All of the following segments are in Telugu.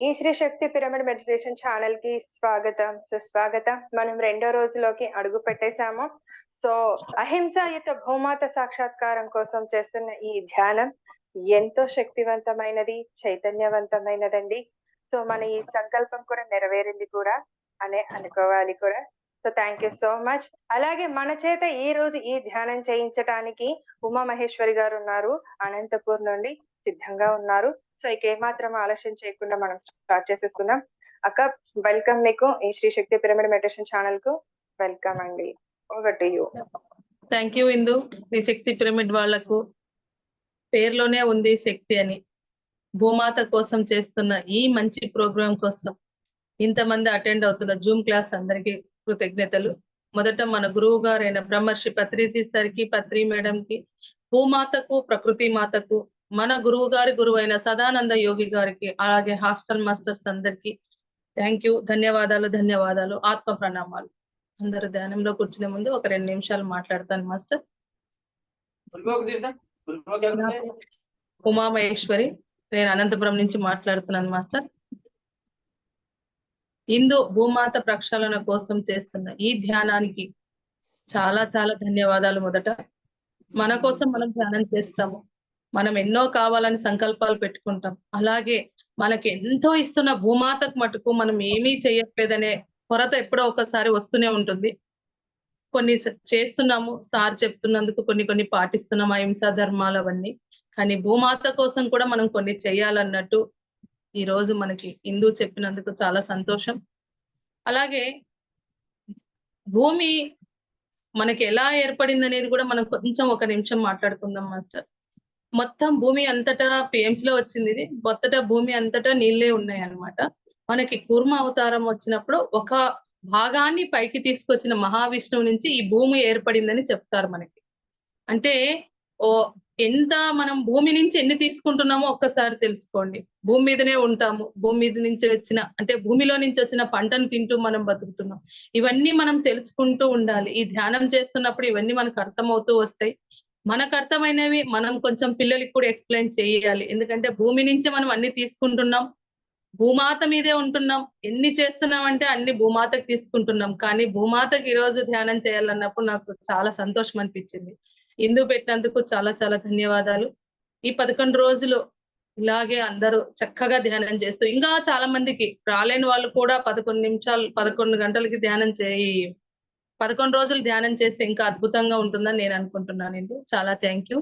ఈ Shri Shakti pyramid meditation channel కి స్వాగతం సుస్వాగతం. మనం రెండో రోజులోకి అడుగు పెట్టేశాము. సో అహింసాయుత భూమాత సాక్షాత్కారం కోసం చేస్తున్న ఈ ధ్యానం ఎంతో శక్తివంతమైనది, చైతన్యవంతమైనదండి. సో మన ఈ సంకల్పం కూడా నెరవేరింది కూడా అనే అనుకోవాలి కూడా. So thank you so much. అలాగే మన చేత ఈ రోజు ఈ ధ్యానం చేయించడానికి ఉమా మహేశ్వరి గారు ఉన్నారు, అనంతపూర్ నుండి సిద్ధంగా ఉన్నారు. సో ఇక ఏమాత్రం ఆలస్యం చేయకుండా మనం స్టార్ట్ చేసేసుకుందాం. అక్క వెల్కమ్, మీకు ఈ Shri Shakti pyramid meditation channel కు వెల్కమ్ అండి. Over to you. Thank you Indu. Shri Shakti pyramid వాళ్లకు పేర్లోనే ఉంది శక్తి అని. భూమాత కోసం చేస్తున్న ఈ మంచి ప్రోగ్రాం కోసం ఇంతమంది అటెండ్ అవుతున్న జూమ్ క్లాస్ అందరికీ కృతజ్ఞతలు. మొదట మన గురువు గారైన బ్రహ్మర్షి పత్రిజీ సార్కి, పత్రి మేడం కి, భూమాతకు, ప్రకృతి మాతకు, మన గురువు గారి గురువైన సదానంద యోగి గారికి, అలాగే హాస్టల్ మాస్టర్స్ అందరికి థ్యాంక్ యూ, ధన్యవాదాలు, ఆత్మ ప్రణామాలు. అందరు ధ్యానంలో కూర్చునే ముందు ఒక 2 నిమిషాలు మాట్లాడతాను మాస్టర్. ఉమా మహేశ్వరి, నేను అనంతపురం నుంచి మాట్లాడుతున్నాను మాస్టర్. హిందూ భూమాత ప్రక్షాళన కోసం చేస్తున్న ఈ ధ్యానానికి చాలా చాలా ధన్యవాదాలు. మొదట మన కోసం మనం ధ్యానం చేస్తాము, మనం ఎన్నో కావాలని సంకల్పాలు పెట్టుకుంటాం. అలాగే మనకి ఎంతో ఇస్తున్న భూమాతకు మటుకు మనం ఏమీ చేయట్లేదనే కొరత ఎప్పుడో ఒకసారి వస్తూనే ఉంటుంది. కొన్ని చేస్తున్నాము, సార్ చెప్తున్నందుకు కొన్ని పాటిస్తున్నాం, అహింసా ధర్మాలు అవన్నీ. కానీ భూమాత కోసం కూడా మనం కొన్ని చేయాలన్నట్టు ఈ రోజు మనకి హిందూ చెప్పినందుకు చాలా సంతోషం. అలాగే భూమి మనకి ఎలా ఏర్పడింది అనేది కూడా మనం కొంచెం 1 నిమిషం మాట్లాడుకుందాం మాస్టర్. మొత్తం భూమి అంతటా PMC లో వచ్చింది. ఇది మొత్తట భూమి అంతటా నీళ్ళే ఉన్నాయి అన్నమాట. మనకి కూర్మ అవతారం వచ్చినప్పుడు ఒక భాగాన్ని పైకి తీసుకొచ్చిన మహావిష్ణువు నుంచి ఈ భూమి ఏర్పడిందని చెప్తారు మనకి. అంటే ఎంత మనం భూమి నుంచి ఎన్ని తీసుకుంటున్నామో ఒక్కసారి తెలుసుకోండి. భూమి మీదనే ఉంటాము, భూమి మీద నుంచి వచ్చిన అంటే భూమిలో నుంచి వచ్చిన పంటను తింటూ మనం బతుకుతున్నాం. ఇవన్నీ మనం తెలుసుకుంటూ ఉండాలి. ఈ ధ్యానం చేస్తున్నప్పుడు ఇవన్నీ మనకు అర్థమవుతూ వస్తాయి. మనకు అర్థమైనవి మనం కొంచెం పిల్లలకి కూడా ఎక్స్ప్లెయిన్ చేయాలి. ఎందుకంటే భూమి నుంచి మనం అన్ని తీసుకుంటున్నాం, భూమాత మీదే ఉంటున్నాం. ఎన్ని చేస్తున్నాం అంటే అన్ని భూమాతకు తీసుకుంటున్నాం. కానీ భూమాతకి ఈ రోజు ధ్యానం చేయాలన్నప్పుడు నాకు చాలా సంతోషం అనిపించింది. ఇందు పెట్టినందుకు చాలా చాలా ధన్యవాదాలు. ఈ 11 రోజులు ఇలాగే అందరూ చక్కగా ధ్యానం చేస్తూ, ఇంకా చాలా మందికి రాలేని వాళ్ళు కూడా 11 గంటలకి ధ్యానం చేయి 11 రోజులు ధ్యానం చేస్తే ఇంకా అద్భుతంగా ఉంటుందని నేను అనుకుంటున్నాను. ఇందు చాలా థ్యాంక్ యూ.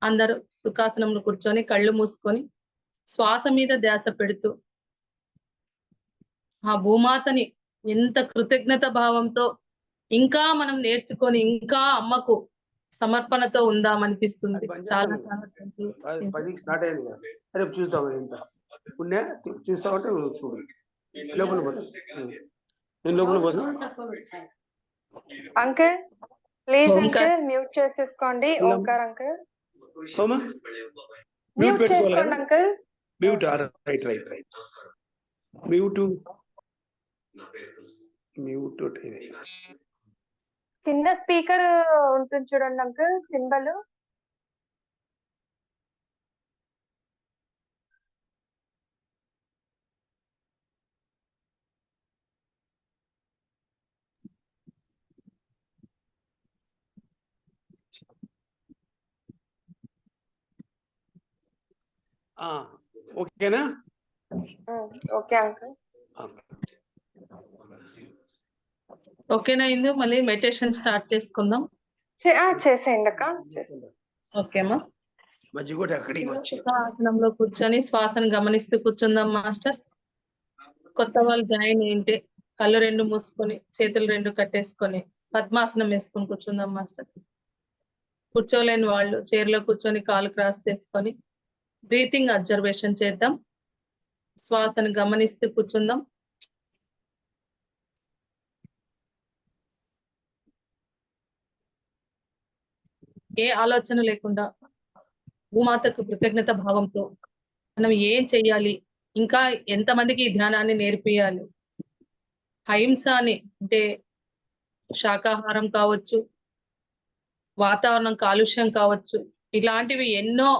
అందరూ సుఖాసనంలో కూర్చొని కళ్ళు మూసుకొని శ్వాస మీద ధ్యాస పెడుతూ ఆ భూమాతని ఎంత కృతజ్ఞత భావంతో ఇంకా మనం నేర్చుకొని ఇంకా అమ్మకు సమర్పణతో ఉందామనిపిస్తుంది. చాలా చాలా అంకుల్ ప్లీజ్ అంకుల్ మ్యూట్ చేసేసుకోండి. ఓంకార్ అంకుల్ మ్యూట్ చేసుకోండి అంకుల్. మ్యూట్ మ్యూట్ కింద స్పీకర్ ఉంటుంది చూడండి అంకుల్, సింబల్. ఓకేనా? Okay uncle. ఓకేనా ఇందు? మళ్ళీ మెడిటేషన్ స్టార్ట్ చేసుకుందాం. చేసేయండి అక్క. ఓకేమా? ఆసనంలో కూర్చొని శ్వాసను గమనిస్తూ కూర్చుందాం మాస్టర్స్. కొత్త వాళ్ళు జాయిన్ అయింటే కళ్ళు 2 మూసుకొని చేతులు 2 కట్టేసుకొని పద్మాసనం వేసుకొని కూర్చుందాం మాస్టర్. కూర్చోలేని వాళ్ళు చైర్లో కూర్చొని కాలు క్రాస్ చేసుకొని బ్రీతింగ్ అబ్జర్వేషన్ చేద్దాం. శ్వాసను గమనిస్తూ కూర్చుందాం. ఏ ఆలోచన లేకుండా భూమాతకు కృతజ్ఞత భావంతో మనం ఏం చెయ్యాలి, ఇంకా ఎంతమందికి ఈ ధ్యానాన్ని నేర్పియాలి. అహింస అని అంటే శాకాహారం కావచ్చు, వాతావరణం కాలుష్యం కావచ్చు, ఇలాంటివి ఎన్నో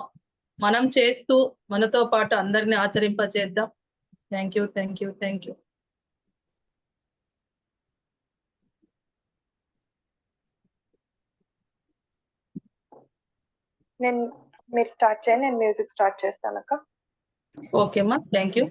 మనం చేస్తూ మనతో పాటు అందరిని ఆచరింపచేద్దాం. Thank you, thank you, thank you. మీరు స్టార్ట్ చేయండి, నేను మ్యూజిక్ స్టార్ట్ చేస్తాను అక్క. ఓకే అమ్మా, థ్యాంక్ యూ.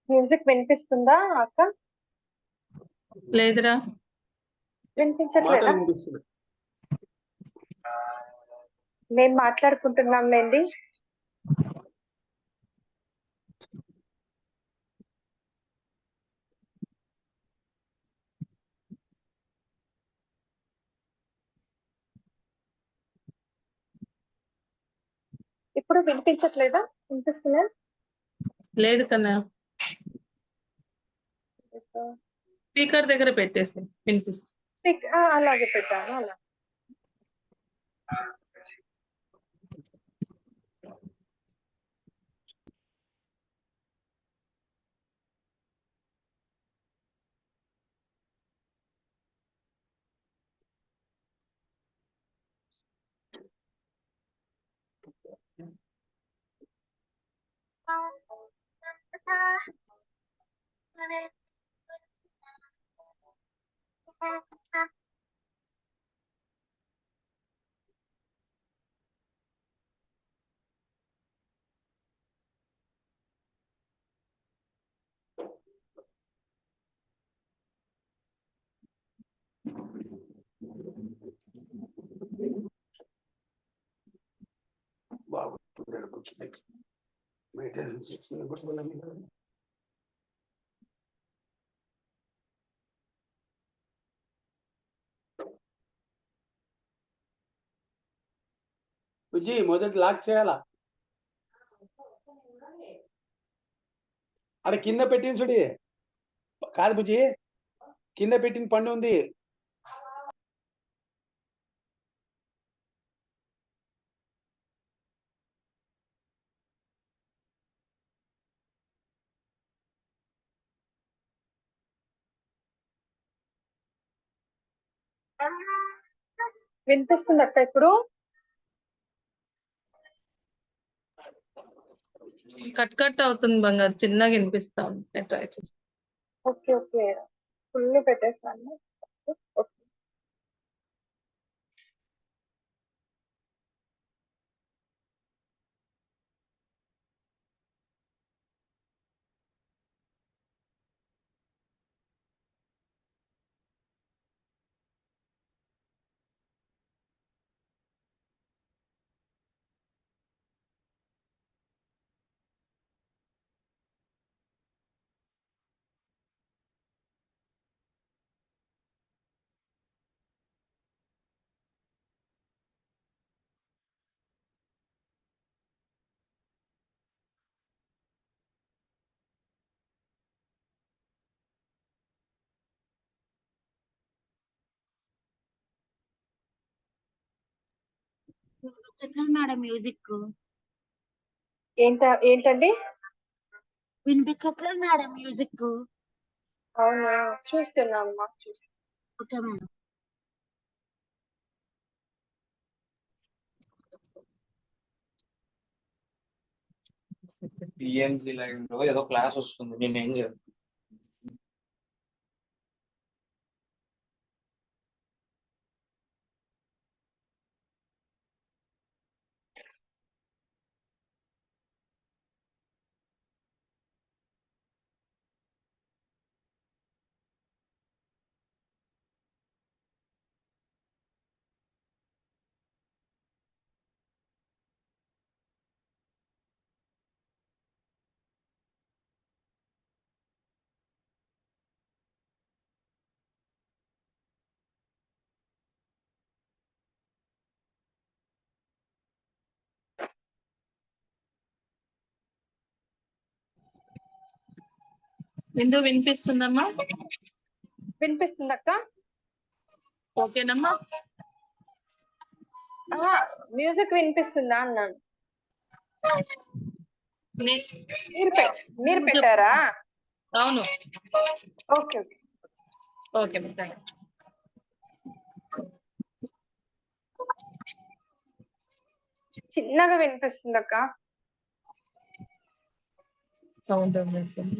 మ్యూజిక్ వినిపిస్తుందా అక్క? లేదురా. వినిపించట్లేదా? మాటలు వినిపిస్తున్నాయి. మేము మాట్లాడుకుంటున్నాం లేండి. ఇప్పుడు వినిపించట్లేదా? వినిపిస్తుందా? లేదు కన్నా, స్పీకర్ దగ్గర పెట్టేసి వినిపిస్తుంది. అలాగే పెట్టాను. అలా బుజ్జి మొదటి లాక్ చేయాలా? అక్కడ కింద పెట్టిన చూడి. కాదు బుజ్జి, కింద పెట్టిన పండు ఉంది. వినిపిస్తుంది అక్క ఇప్పుడు? కట్ కట్ అవుతుంది బంగారు, చిన్నగా వినిపిస్తా ఉంది. నేను ట్రై చేస్తాను. ఓకే ఓకే, ఫుల్ పెట్టేస్తాను. ఓకే. మేడం మ్యూజిక్ ఏంటండి? వినిపించట్లేదు మేడం మ్యూజిక్. అవునా, చూస్తున్నామ్మా. Okay madam. టిఎన్సీ లైవ్ లో ఏదో క్లాస్ వస్తుంది, నేను ఏం చేయాలి? బిందు వినిపిస్తుందమ్మా? వినిపిస్తుంది అక్క. ఓకేనమ్మా? మ్యూజిక్ వినిపిస్తుందా అన్నాను. నే- మీరు పెట్టారా? అవును. Okay okay. ఓకే థ్యాంక్ చిన్నగా వినిపిస్తుంది అక్క. సౌండ్ సౌండ్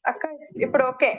అక్క ఇప్పుడు ఓకే.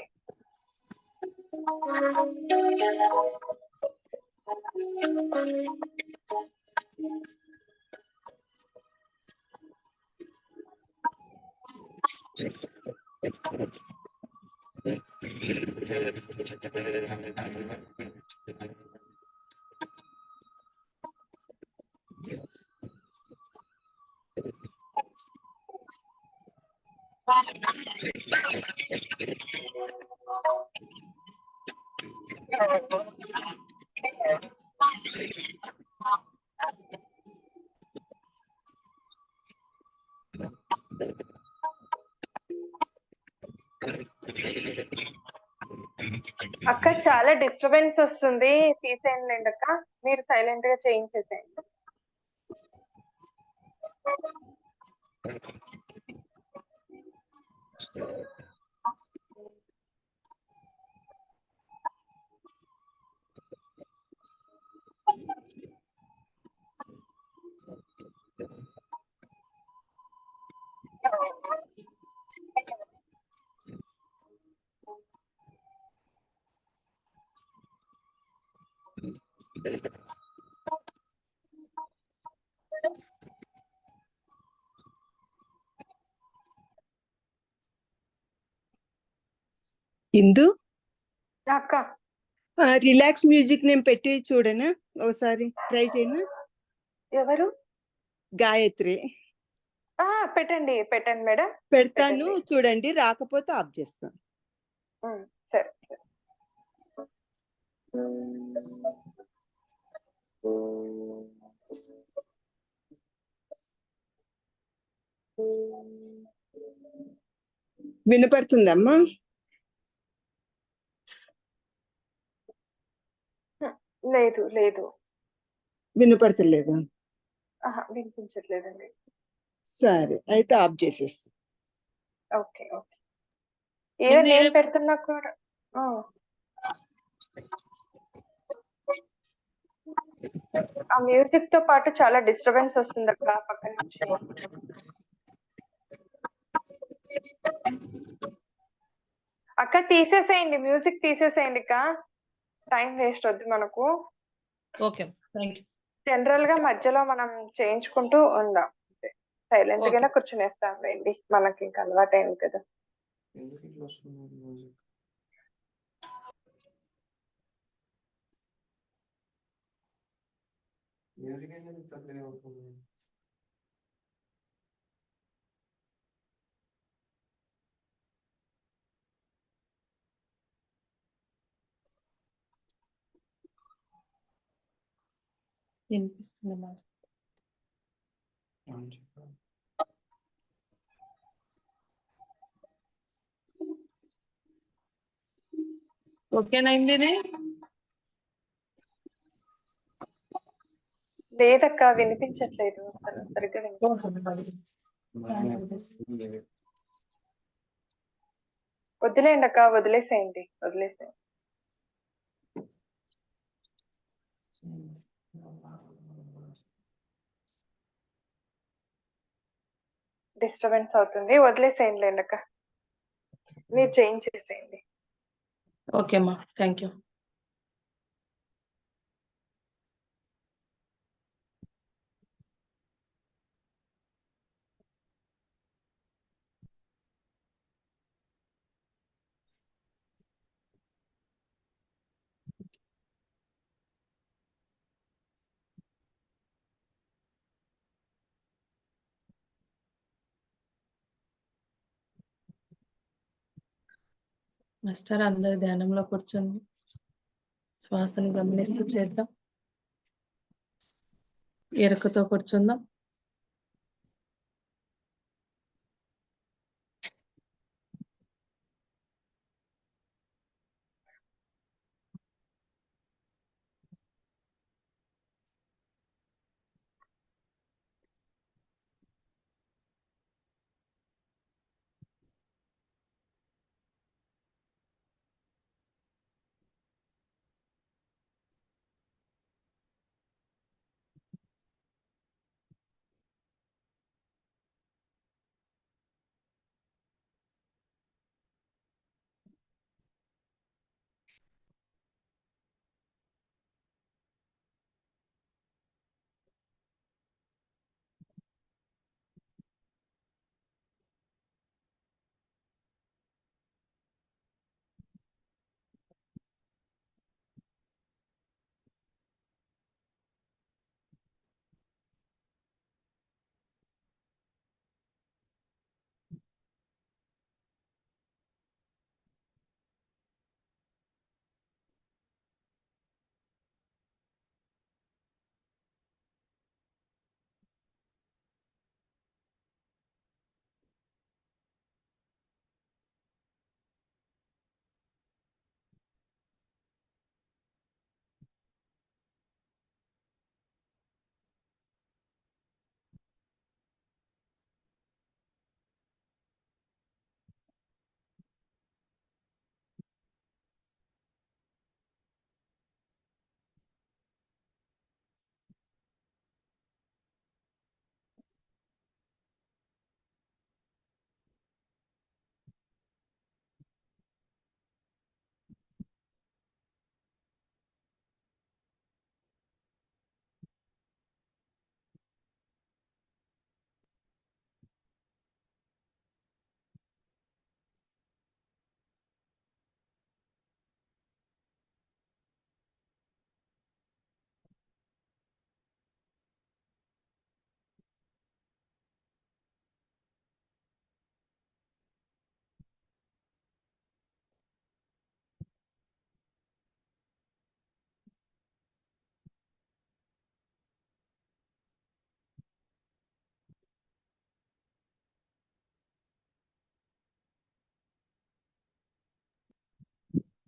అక్క చాలా డిస్టర్బెన్స్ వస్తుంది, తీసేయండి అక్క. మీరు సైలెంట్ గా చేయించేసేయండి. ఇందు అక్క రిలాక్స్ మ్యూజిక్ నేను పెట్టి చూడనా, ఒకసారి ట్రై చేయనా? ఎవరు? గాయత్రి పెట్టండి పెట్టండి మేడం. పెడతాను, పెట్టండి. చూడండి. రాకపోతే ఆఫ్ చేస్తాను. సరే సరే. వినపడుతుందమ్మా? లేదు లేదు, వినపడతలేదా? వినిపించట్లేదండి. సరే, అయితే ఆఫ్ చేసేస్తా. Okay okay. ఏదో నేను పెడుతున్నా కూడా. ఆ మ్యూజిక్ తో పాటు చాలా డిస్టర్బెన్స్ వస్తుంది అక్క పక్క నుంచి. అక్క తీసేసేయండి, మ్యూజిక్ తీసేసేయండి అక్క. టైం వేస్ట్ వద్దు మనకు. Okay thank you. జనరల్ గా మధ్యలో మనం చేయించుకుంటూ ఉందాం. సైలెంట్ గానే కూర్చునేస్తాం రండి, మనకి ఇంకా అలవాటు అయింది కదా. ఎందుకు ఇట్లా వస్తుంది మ్యూజిక్? మ్యూజిక్ అనేది తక్కువ అవుతుంది. వినిపిస్తుందమ్మా? ఓకేనైంది ఇది? లేదక్క వినిపించట్లేదు, అసలు సరిగ్గా వదిలేయండి అక్క, వదిలేసేయండి. డిస్టర్బెన్స్ అవుతుంది, వదిలేసేయండి అక్క. మీరు చేంజ్ చేసేయండి. ఓకే అమ్మా థ్యాంక్ యూ. మాస్టర్ అందరి ధ్యానంలో కూర్చొని శ్వాసను గమనిస్తూ చేద్దాం. ఎరుకతో కూర్చుందాం.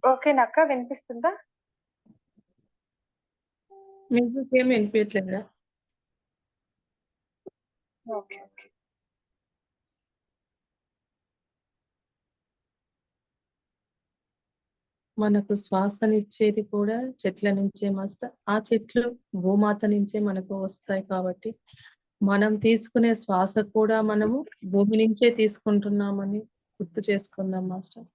ఓకేనక్క, వినిపిస్తుందా? మ్యూజిక్ ఏమి వినిపించట్లేదా? ఓకే. మనకు శ్వాసనిచ్చేది కూడా చెట్ల నుంచే మాస్టర్. ఆ చెట్లు భూమాత నుంచే మనకు వస్తాయి కాబట్టి మనం తీసుకునే శ్వాస కూడా మనము భూమి నుంచే తీసుకుంటున్నామని గుర్తు చేసుకుందాం మాస్టర్.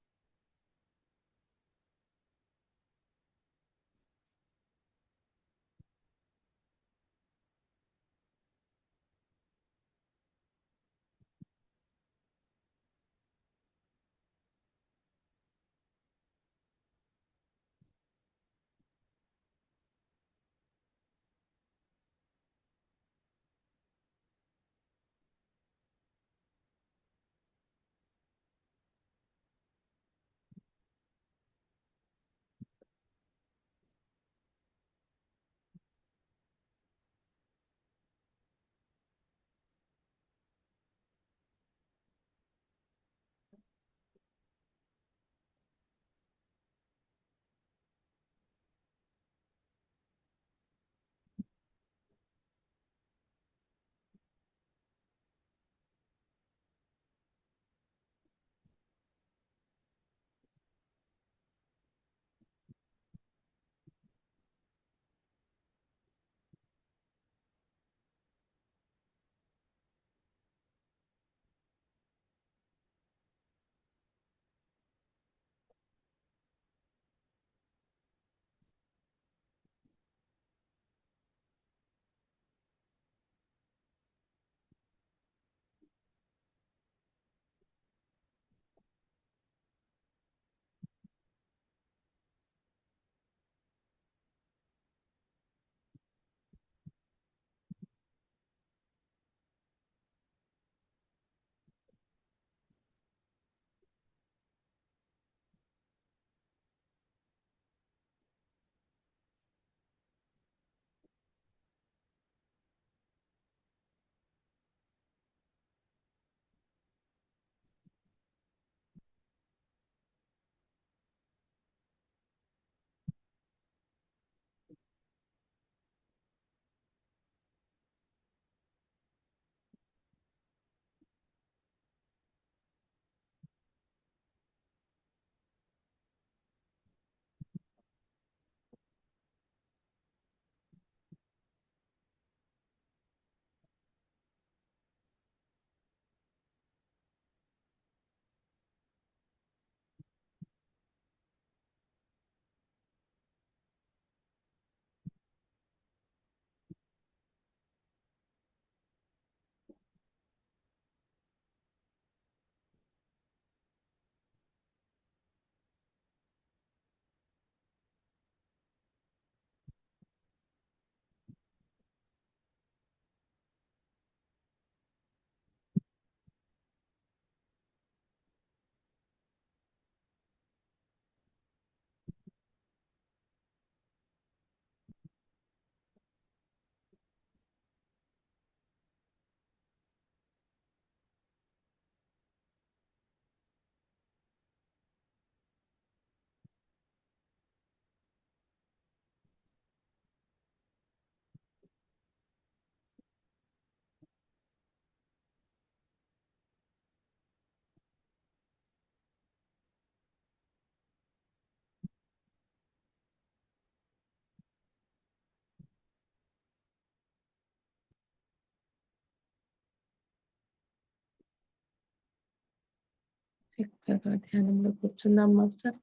చక్కగా ధ్యానంలో కూర్చుందాం మాస్టర్.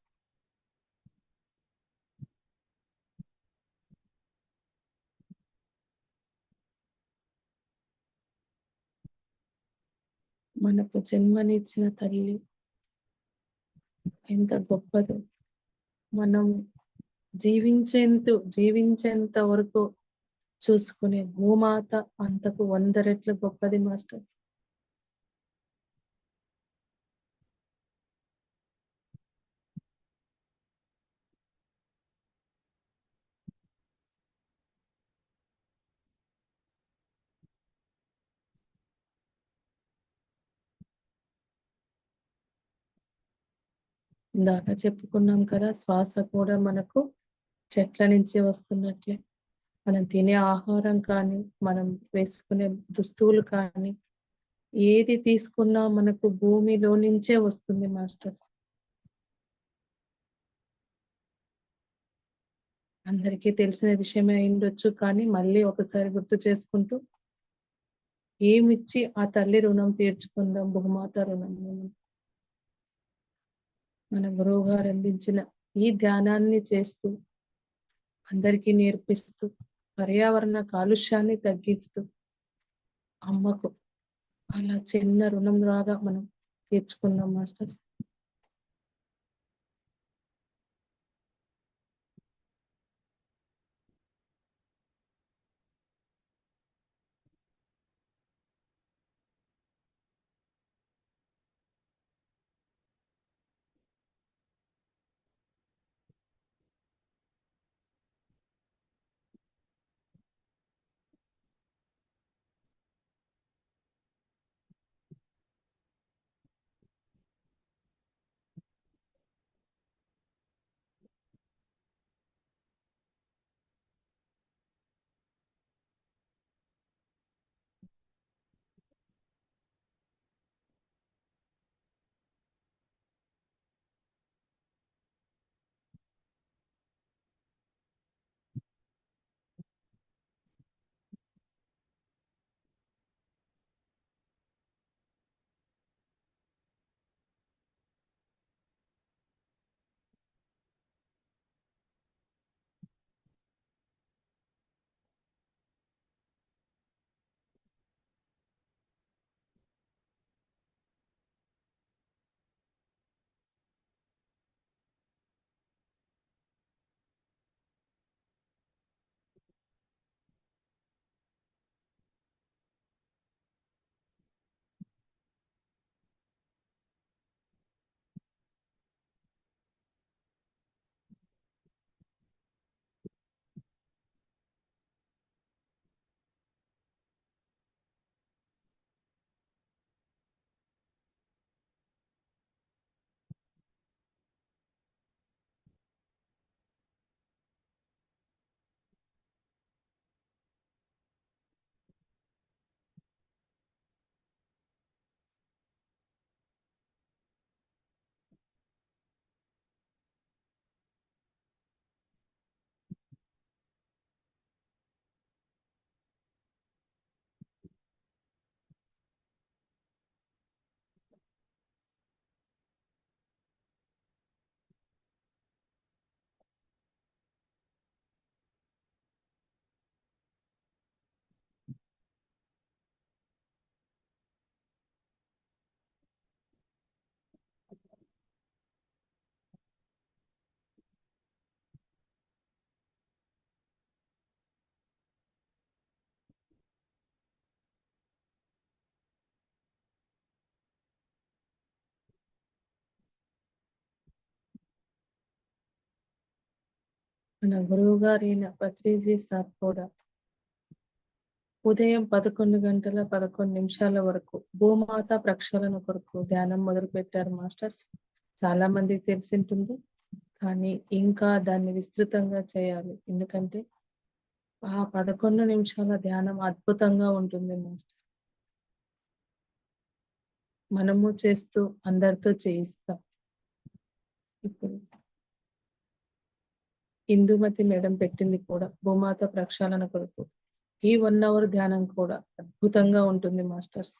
మనకు జన్మనిచ్చిన తల్లి ఎంత గొప్పదో, మనం జీవించేంత వరకు చూసుకునే భూమాత అంతకు 100 రెట్లు గొప్పది మాస్టర్. ఇందాక చెప్పుకున్నాం కదా, శ్వాస కూడా మనకు చెట్ల నుంచి వస్తున్నట్లే. మనం తినే ఆహారం కానీ, మనం వేసుకునే దుస్తువులు కానీ, ఏది తీసుకున్నా మనకు భూమిలో నుంచే వస్తుంది మాస్టర్. అందరికీ తెలిసిన విషయమే అయిండొచ్చు, కానీ మళ్ళీ ఒకసారి గుర్తు చేసుకుంటూ ఏమిచ్చి ఆ తల్లి రుణం తీర్చుకుందాం, భూమాత రుణం. మన గురువు గారు అందించిన ఈ ధ్యానాన్ని చేస్తూ, అందరికీ నేర్పిస్తూ, పర్యావరణ కాలుష్యాన్ని తగ్గిస్తూ, అమ్మకు అలా చిన్న రుణం లాగా మనం తీర్చుకుందాం మాస్టర్. మన గురువు గారైన పత్రిజీ సార్ కూడా ఉదయం 11 గంటల 11 నిమిషాల వరకు భూమాత ప్రక్షాళన కొరకు ధ్యానం మొదలు పెట్టారు మాస్టర్స్. చాలా మందికి తెలిసింటుంది, కానీ ఇంకా దాన్ని విస్తృతంగా చేయాలి. ఎందుకంటే ఆ 11 నిమిషాల ధ్యానం అద్భుతంగా ఉంటుంది మాస్టర్. మనము చేస్తూ అందరితో చేయిస్తాం. ఇప్పుడు ఇందుమతి మేడం పెట్టింది కూడా భూమాత ప్రక్షాళన కొరకు. ఈ 1 అవర్ ధ్యానం కూడా అద్భుతంగా ఉంటుంది మాస్టర్స్.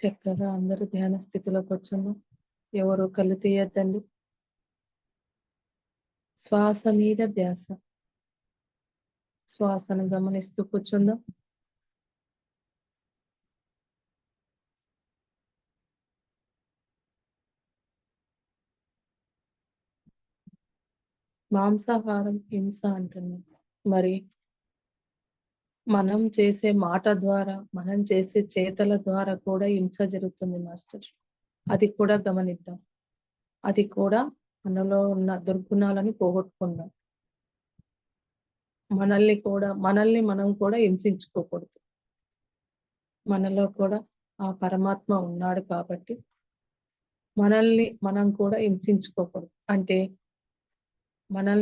చక్కగా అందరూ ధ్యాన స్థితిలోకి వచ్చాము. ఎవరు కళ్ళు తీయద్దండి. శ్వాస మీద ధ్యాస. శ్వాసను గమనిస్తూ కూర్చుందాం. మాంసాహారం హింస అంటున్నాం. మరి మనం చేసే మాట ద్వారా, మనం చేసే చేతల ద్వారా కూడా హింస జరుగుతుంది మాస్టర్. అది కూడా గమనిద్దాం. అది కూడా మనలో ఉన్న దుర్గుణాలను పోగొట్టుకుందాం. మనల్ని మనం కూడా హింసించుకోకూడదు. మనలో కూడా ఆ పరమాత్మ ఉన్నాడు కాబట్టి మనల్ని మనం కూడా హింసించుకోకూడదు. అంటే మనం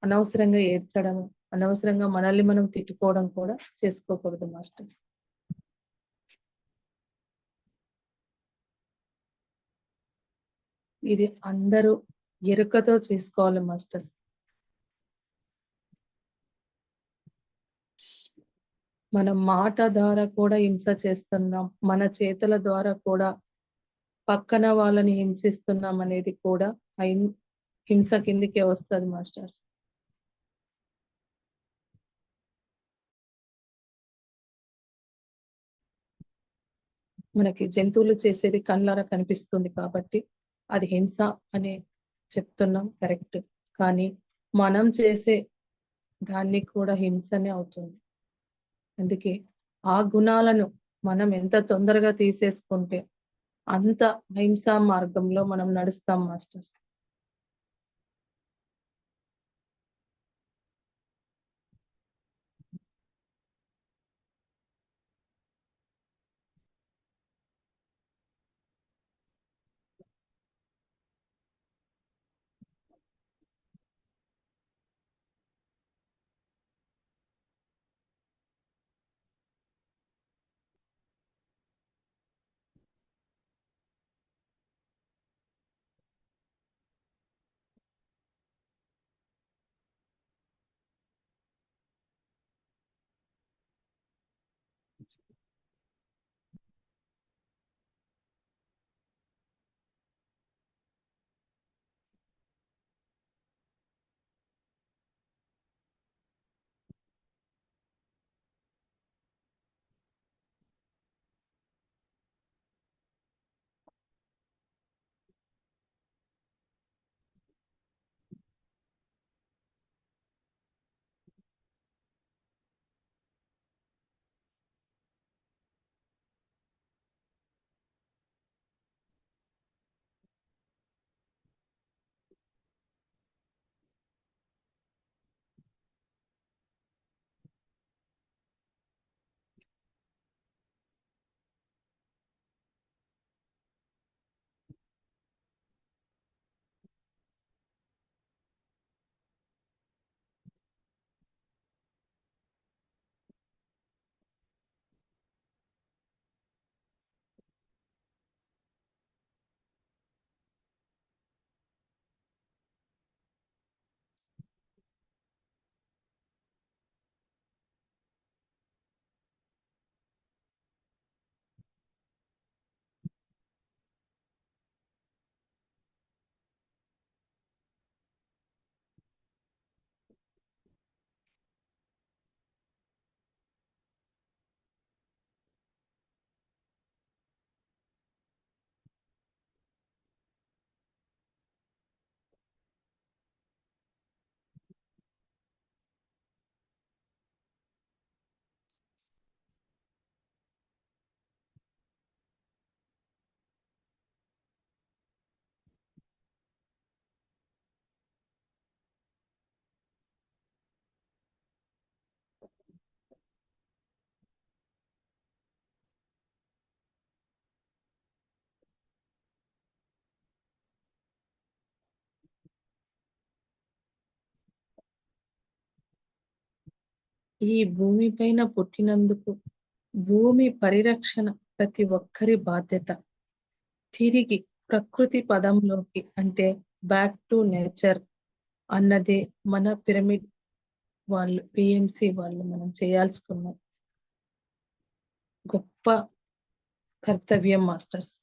అనవసరంగా ఏడ్చడం, అనవసరంగా మనల్ని మనం తిట్టుకోవడం కూడా చేసుకోకూడదు మాస్టర్. ఇది అందరూ ఎరుకతో చేసుకోవాలి మాస్టర్స్. మన మాట ద్వారా కూడా హింస చేస్తున్నాం, మన చేతుల ద్వారా కూడా పక్కన వాళ్ళని హింసిస్తున్నాం అనేది కూడా హింస కిందికే వస్తుంది మాస్టర్. మనకి జంతువులు చేసేది కళ్ళారా కనిపిస్తుంది కాబట్టి అది హింస అని చెప్తున్నాం, కరెక్ట్. కానీ మనం చేసే దాన్ని కూడా హింసనే అవుతుంది. అందుకే ఆ గుణాలను మనం ఎంత తొందరగా తీసేసుకుంటే అంత అహింసా మార్గంలో మనం నడుస్తాం మాస్టర్స్. ఈ భూమి పైన పుట్టినందుకు భూమి పరిరక్షణ ప్రతి ఒక్కరి బాధ్యత. తిరిగి ప్రకృతి పదంలోకి అంటే బ్యాక్ టు నేచర్ అన్నదే మన పిరమిడ్ వాళ్ళు, పిఎంసి వాళ్ళు మనం చేయాల్సుకున్న గొప్ప కర్తవ్యం మాస్టర్స్.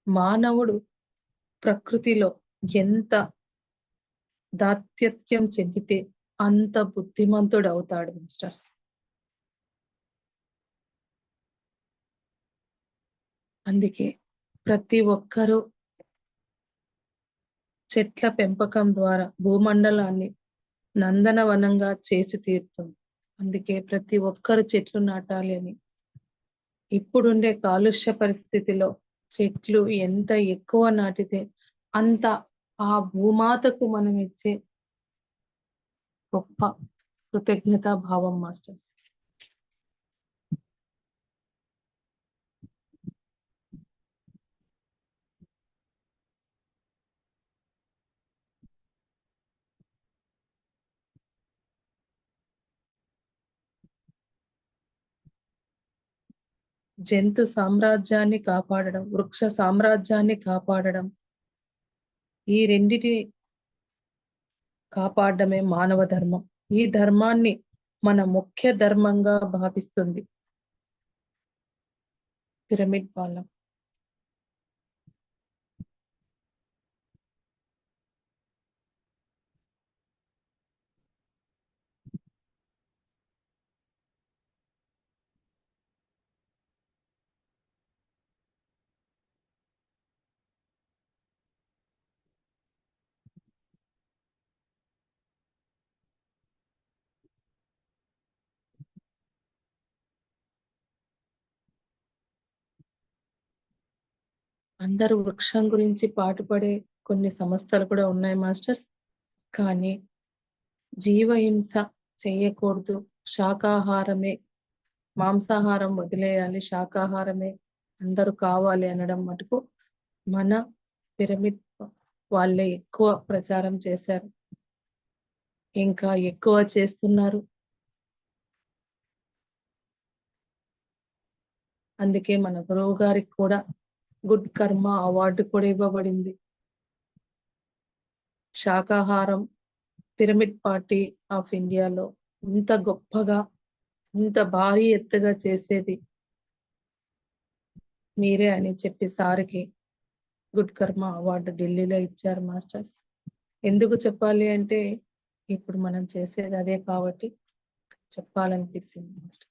మానవుడు ప్రకృతిలో ఎంత దాత్యత్యం చెందితే అంత బుద్ధిమంతుడు అవుతాడు మాస్టర్స్. అందుకే ప్రతి ఒక్కరూ చెట్ల పెంపకం ద్వారా భూమండలాన్ని నందనవనంగా చేసి తీరుతుంది. అందుకే ప్రతి ఒక్కరు చెట్లు నాటాలి అని. ఇప్పుడుండే కాలుష్య పరిస్థితిలో చెట్లు ఎంత ఎక్కువ నాటితే అంత ఆ భూమాతకు మనం ఇచ్చే గొప్ప కృతజ్ఞతా భావం మాస్టర్స్. జంతు సామ్రాజ్యాన్ని కాపాడడం, వృక్ష సామ్రాజ్యాన్ని కాపాడడం, ఈ రెండిటి కాపాడడమే మానవ ధర్మం. ఈ ధర్మాన్ని మన ముఖ్య ధర్మంగా భావిస్తుంది పిరమిడ్ పాలన. అందరూ వృక్షం గురించి పాటుపడే కొన్ని సంస్థలు కూడా ఉన్నాయి మాస్టర్స్. కానీ జీవహింస చేయకూడదు, శాకాహారమే, మాంసాహారం వదిలేయాలి, శాకాహారమే అందరూ కావాలి అనడం మటుకు మన పిరమిడ్ వాళ్ళే ఎక్కువ ప్రచారం చేశారు, ఇంకా ఎక్కువ చేస్తున్నారు. అందుకే మన గురువు గారికి కూడా గుడ్ కర్మ అవార్డు కూడా ఇవ్వబడింది. శాకాహారం పిరమిడ్ పార్టీ ఆఫ్ ఇండియాలో ఇంత గొప్పగా, ఇంత భారీ ఎత్తుగా చేసేది మీరే అని చెప్పి సార్కి గుడ్ కర్మ అవార్డు ఢిల్లీలో ఇచ్చారు మాస్టర్స్. ఎందుకు చెప్పాలి అంటే ఇప్పుడు మనం చేసేది అదే కాబట్టి చెప్పాలనిపించింది మాస్టర్.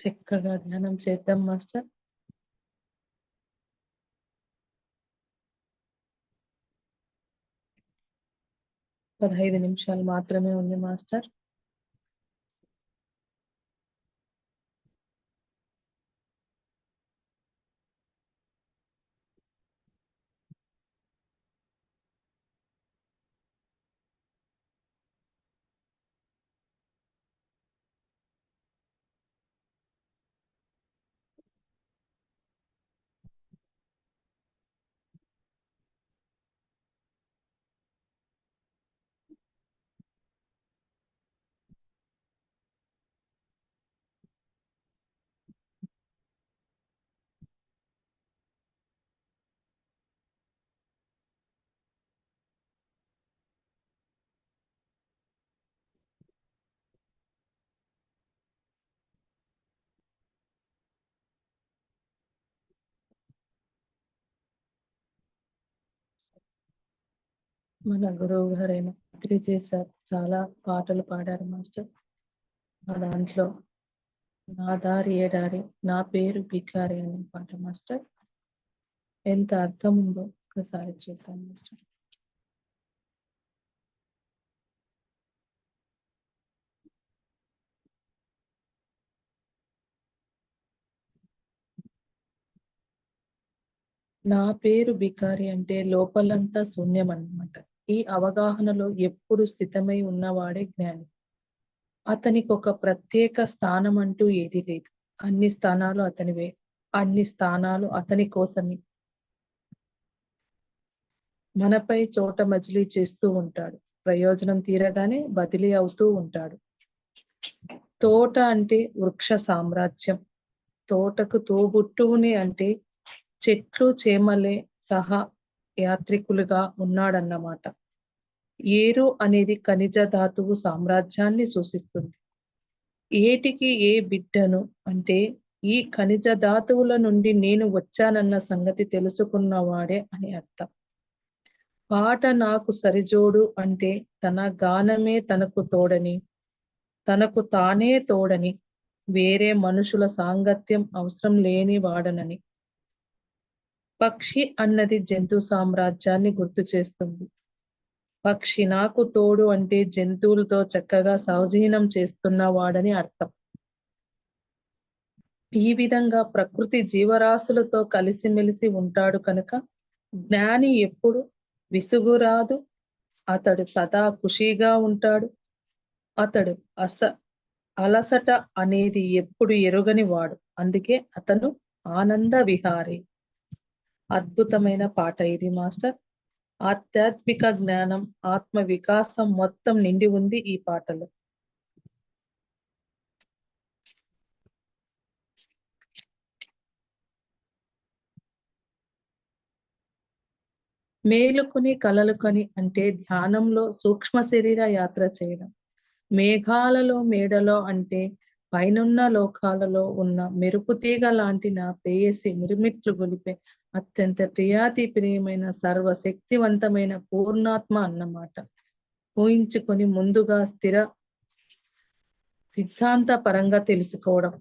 చక్కగా ధ్యానం చేద్దాం మాస్టర్. పదహైదు నిమిషాలు మాత్రమే ఉంది మాస్టర్. మన గురువు గారైన పత్రిజీ సార్ చాలా పాటలు పాడారు మాస్టర్. ఆ దాంట్లో నా దారి ఏ దారి, నా పేరు బికారి అనే పాట మాస్టర్. ఎంత అర్థం ఉందో ఒకసారి చూద్దాం మాస్టర్. నా పేరు బికారి అంటే లోపలంతా శూన్యం అన్నమాట. ఈ అవగాహనలో ఎప్పుడు స్థితమై ఉన్నవాడే జ్ఞాని. అతనికి ఒక ప్రత్యేక స్థానం అంటూ ఏదీ లేదు. అన్ని స్థానాలు అతనివే, అన్ని స్థానాలు అతని కోసమే. మనపై చోట మజిలీ చేస్తూ ఉంటాడు. ప్రయోజనం తీరగానే బదిలీ అవుతూ ఉంటాడు. తోట అంటే వృక్ష సామ్రాజ్యం. తోటకు తోబుట్టువుని అంటే చెట్లు చేమలే సహా యాత్రికులుగా ఉన్నాడన్నమాట. ఏరు అనేది ఖనిజ ధాతువు సామ్రాజ్యాన్ని సూచిస్తుంది. ఏటికి ఏ బిడ్డను అంటే ఈ ఖనిజ ధాతువుల నుండి నేను వచ్చానన్న సంగతి తెలుసుకున్నవాడే అని అర్థం. పాట నాకు సరిజోడు అంటే తన గానమే తనకు తోడని, తనకు తానే తోడని, వేరే మనుషుల సాంగత్యం అవసరం లేని వాడనని. పక్షి అన్నది జంతు సామ్రాజ్యాన్ని గుర్తు చేస్తుంది. పక్షి నాకు తోడు అంటే జంతువులతో చక్కగా సహజీవనం చేస్తున్నవాడని అర్థం. ఈ విధంగా ప్రకృతి జీవరాశులతో కలిసిమెలిసి ఉంటాడు కనుక జ్ఞాని ఎప్పుడు విసుగురాదు. అతడు సదా ఖుషీగా ఉంటాడు. అతడు అలసట అనేది ఎప్పుడు ఎరుగని వాడు. అందుకే అతను ఆనంద విహారి. అద్భుతమైన పాట ఇది మాస్టర్. ఆధ్యాత్మిక జ్ఞానం, ఆత్మ వికాసం మొత్తం నిండి ఉంది ఈ పాటలో. మేలుకుని కలలుకొని అంటే ధ్యానంలో సూక్ష్మ శరీర యాత్ర చేయడం. మేఘాలలో మేడలో అంటే పైనున్న లోకాలలో ఉన్న మెరుపు తీగ లాంటి నా ప్రేయసి మురిమిట్లు గొలిపే అత్యంత ప్రియాతి ప్రియమైన సర్వశక్తివంతమైన పూర్ణాత్మ అన్నమాట. ఊహించుకొని ముందుగా స్థిర సిద్ధాంత పరంగా తెలుసుకోవడం.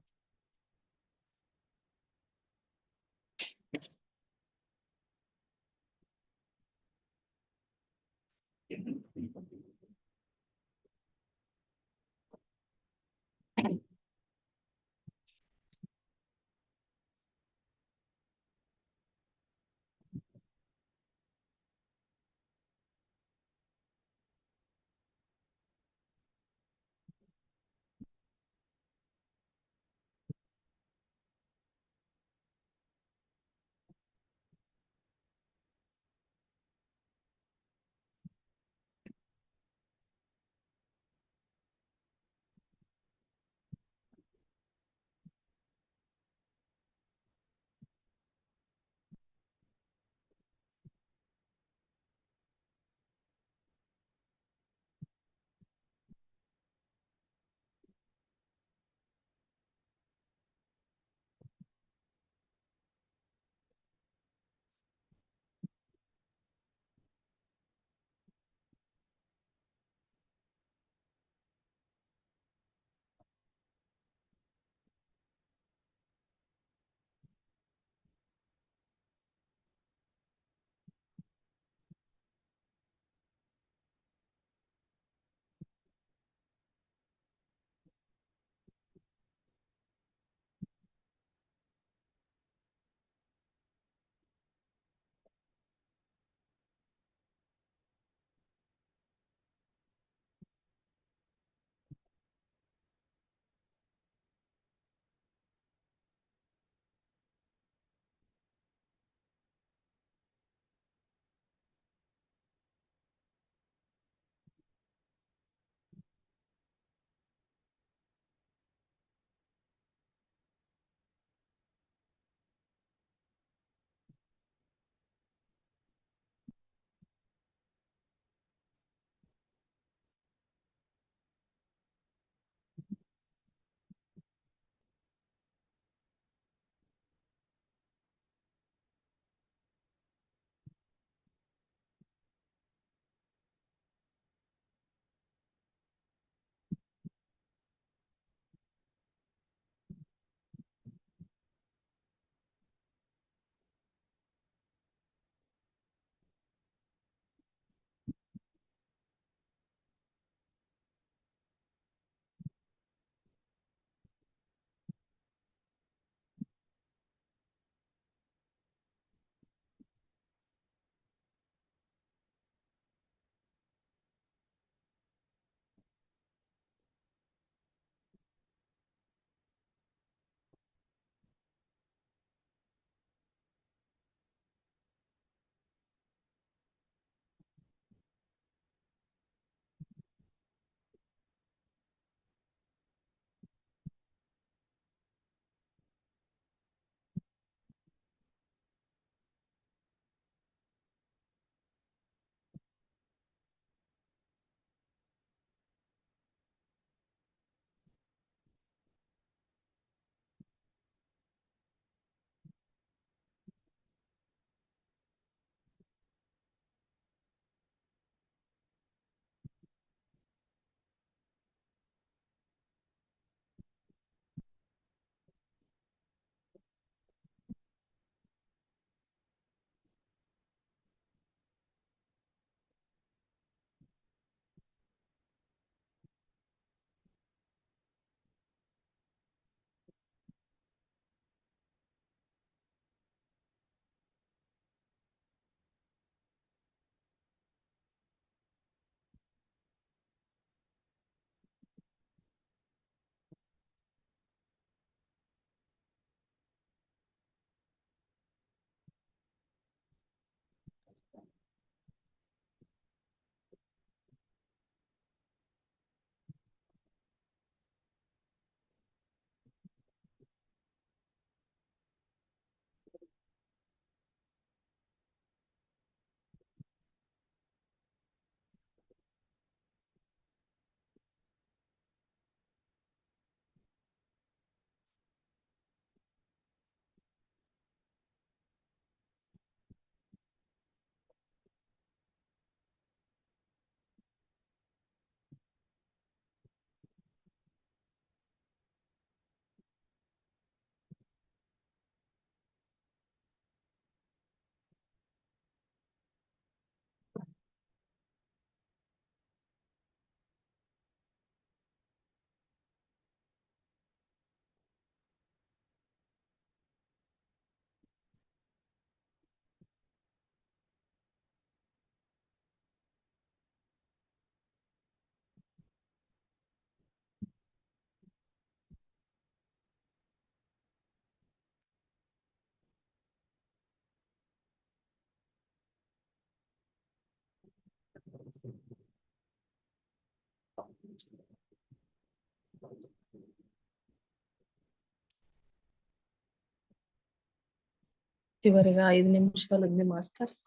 చివరిగా 5 నిమిషాలు ఉంది మాస్టర్స్.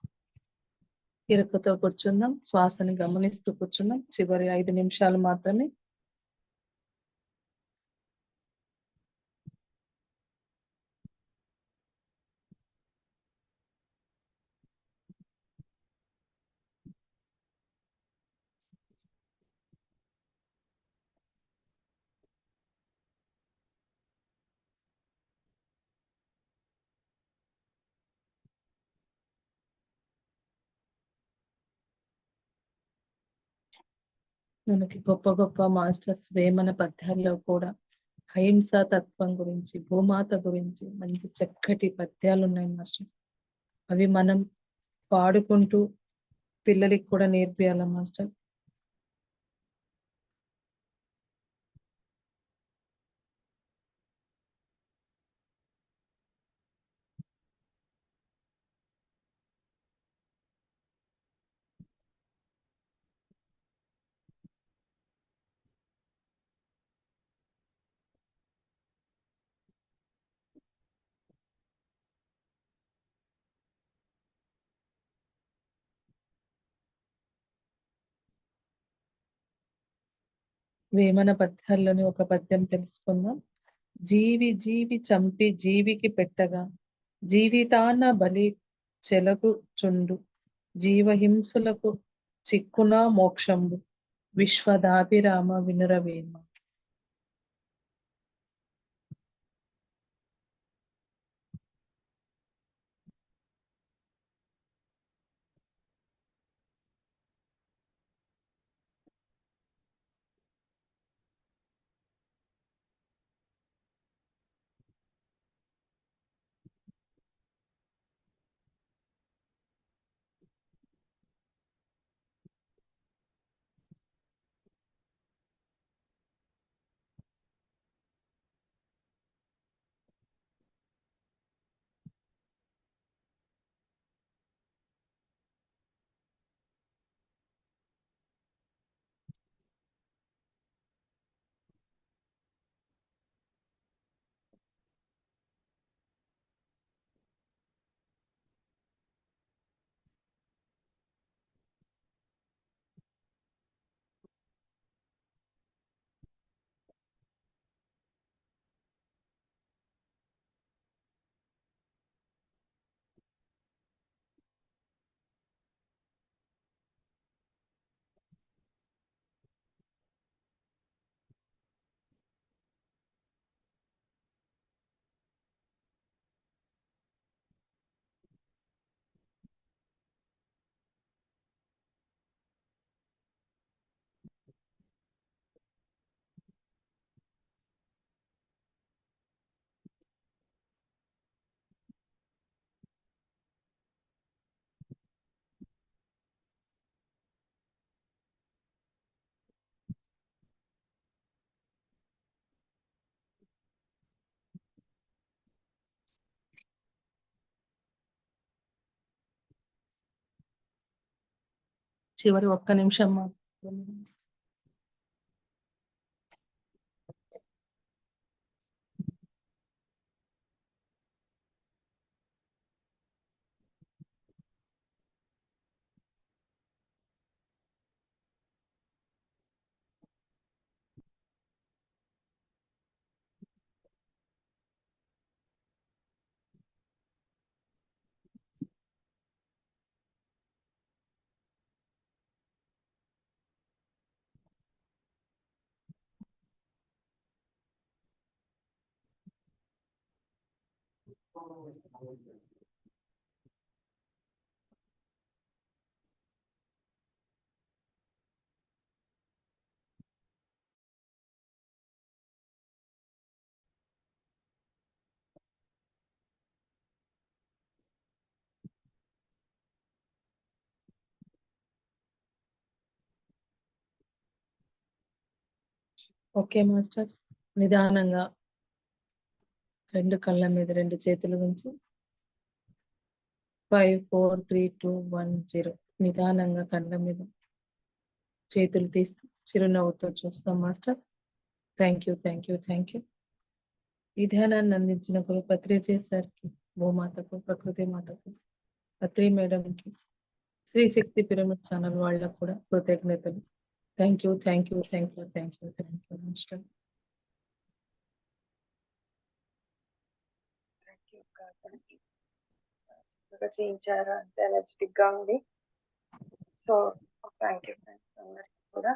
ఇరుకుతో కూర్చుందాం, శ్వాసని గమనిస్తూ కూర్చుందాం. చివరి 5 నిమిషాలు మాత్రమే. మనకి గొప్ప గొప్ప మాస్టర్స్ వేమన పద్యాల్లో కూడా అహింసా తత్వం గురించి, భూమాత గురించి మంచి చక్కటి పద్యాలు ఉన్నాయి మాస్టర్. అవి మనం పాడుకుంటూ పిల్లలకి కూడా నేర్పియాల మాస్టర్. వేమన పద్యాల్లోని ఒక పద్యం తెలుసుకుందాం. జీవి జీవి చంపి జీవికి పెట్టగా జీవితాన బలి చెలకు చుండు జీవహింసులకు చిక్కున మోక్షంబు విశ్వదాభిరామ వినురవేమ. చివరి 1 నిమిషం మాత్రం. ఓకే మాస్టర్స్, నిదానంగా 2 కళ్ళ మీద 2 చేతులు ఉంచి 5 4 3 2 1 0 నిదానంగా కళ్ళ మీద చేతులు తీస్తూ చిరునవ్వుతో చూస్తాం మాస్టర్స్. Thank you. ఈ ధ్యానాన్ని అందించిన పత్రిజీ సార్కి, భూమాతకు, ప్రకృతి మాతకు, పత్రి మేడంకి, శ్రీ శక్తి పిరమిడ్ ఛానల్ వాళ్ళకు కూడా కృతజ్ఞతలు. Thank you master. చేయించారు, అంత ఎనర్జెటిక్ గా ఉంది. సో థ్యాంక్ యూ ఫ్రెండ్స్ అందరికి కూడా.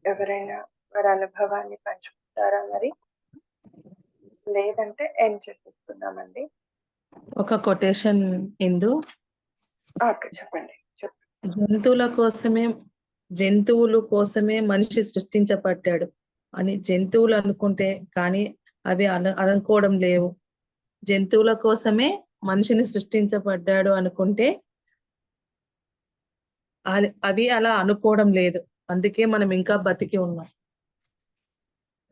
ఎవరైనా వారి అనుభవాన్ని పంచుకుంటారా మరి? లేదంటే ఎండ్ చేసేస్తున్నామండి. ఒక కొటేషన్ ఇందు, చెప్పండి. జంతువుల కోసమే మనిషి సృష్టించబడ్డాడు అని జంతువులు అనుకుంటే కానీ అవి అనుకోవడం లేవు. జంతువుల కోసమే మనిషిని సృష్టించబడ్డాడు అనుకుంటే అవి అలా అనుకోవడం లేదు. అందుకే మనం ఇంకా బతికి ఉన్నాం.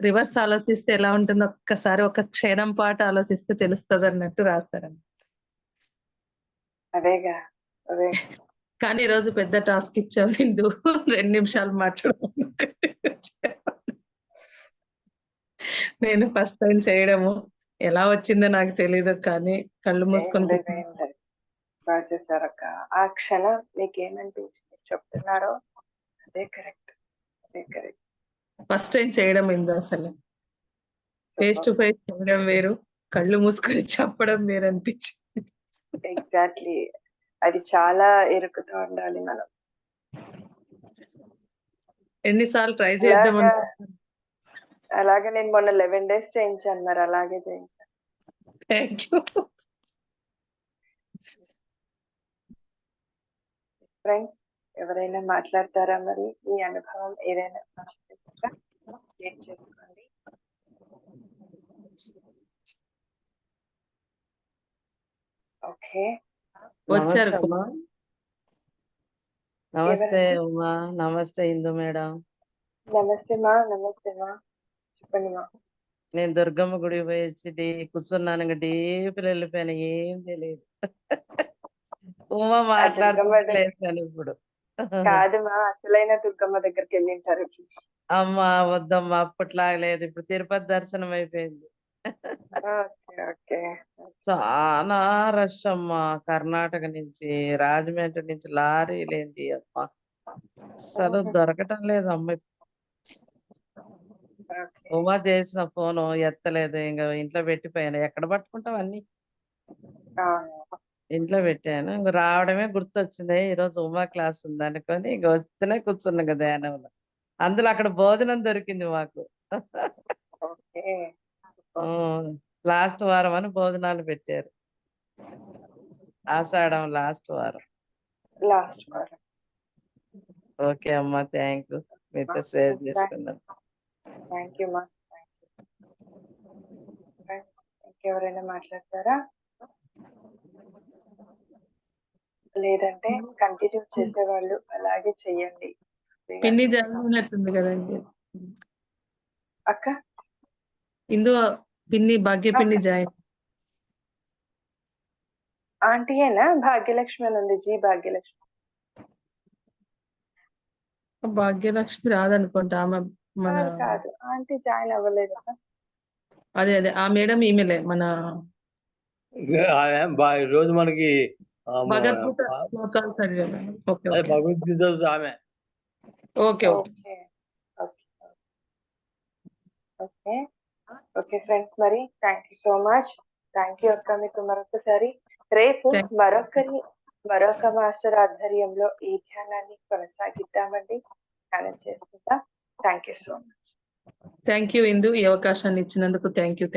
రివర్స్ ఆలోచిస్తే ఎలా ఉంటుందో ఒక్కసారి ఒక క్షణం పాటు ఆలోచిస్తే తెలుస్తుంది అన్నట్టు రాశారని. అదేగా అదే. కానీ ఈరోజు పెద్ద టాస్క్ ఇచ్చావు ఇందు, 2 నిమిషాలు మాట్లాడమని. నేను ఫస్ట్ టైం చేయడము, ఎలా వచ్చిందో నాకు తెలీదు, కానీ కళ్ళు మూసుకొని బాగా చేశారక్క. ఆ క్షణం మీకు ఏమనిపించింది చెప్తున్నారో అదే కరెక్ట్. ఫస్ట్ టైం చేయడం ఇందు, అసలు ఫేస్ టు ఫేస్ చేయడం వేరు, కళ్ళు మూసుకొని చెప్పడం వేరు అనిపించింది. ఎగ్జాక్ట్లీ, అది చాలా ఇరుకుతూ ఉండాలి మనం. ఎన్నిసార్లు ట్రై చేద్దాం. అలాగే నేను మొన్న 11 days చేయించాను, మరి అలాగే చేయించాను. Thank you friends. ఎవరైనా మాట్లాడతారా మరి? మీ అనుభవం ఏదైనా షేర్ చేసుకోండి. ఓకే, వచ్చారు. నమస్తే ఉమా, నమస్తే ఇందు మేడం. నమస్తే మా. చెప్పండి మా. నేను దుర్గమ్మ గుడి పోయి వచ్చి కూర్చున్నాను, ఇంకా డీపులు వెళ్ళిపోయాను, ఏం తెలియదు. ఉమా మాట్లాడుతున్నాను ఇప్పుడు. కాదు మా, అసలైన దుర్గమ్మ దగ్గరికి వెళ్ళింటారు. అమ్మా వద్దమ్మా, అప్పట్లాగలేదు, ఇప్పుడు తిరుపతి దర్శనం అయిపోయింది. చాలా రష్ అమ్మా, కర్ణాటక నుంచి, రాజమండ్రి నుంచి లారీలేంటి అమ్మా, అసలు దొరకటం లేదు అమ్మ. ఉమా చేసిన ఫోను ఎత్తలేదు, ఇంకా ఇంట్లో పెట్టిపోయాను. ఎక్కడ పట్టుకుంటావు అన్ని, ఇంట్లో పెట్టాను. ఇంక రావడమే గుర్తొచ్చింది, ఈరోజు ఉమా క్లాస్ ఉంది అనుకొని ఇంక వస్తేనే కూర్చున్నా కదా ధ్యానంలో. అందులో అక్కడ భోజనం దొరికింది మాకు. లాస్ట్ వారం అని భోజనాలు పెట్టారు, ఆషాఢం లాస్ట్ వారం. ఓకే అమ్మా, థ్యాంక్ యూ, మీతో షేర్ చేసుకున్నాను. థ్యాంక్ యూ మా. ఇంకెవరైనా మాట్లాడతారా? లేదంటే కంటిన్యూ చేసేవాళ్ళు అలాగే చెయ్యండి. పిన్ని జరుగుతున్నట్టుంది కదండి అక్క. ఇందు పిన్ని, భాగ్య పిన్ని జాయిన్. ఆంటీయేనా? భాగ్యలక్ష్మి అని ఉంది. జీ భాగ్యలక్ష్మి. భాగ్యలక్ష్మి రాదనుకుంటా, ఆమె మన కాదు, ఆంటీ జాయిన్ అవ్వలేదు. అదే ఆ మేడం ఈమెలే, మన రోజు మనకి భగవద్గీత శ్లోకాలు చదివాను. భగవద్గీత ఆమె. ఓకే ఫ్రెండ్స్, మరి thank you so much. Thank you అక్క మీకు మరొకసారి. రేపు మరొక మాస్టర్ ఆధ్వర్యంలో ఈ ధ్యానాన్ని కొనసాగిద్దామండి, ధ్యానం చేసుకుందాం. Thank you so much. Thank you Indu, ఈ అవకాశాన్ని ఇచ్చినందుకు థ్యాంక్ యూ.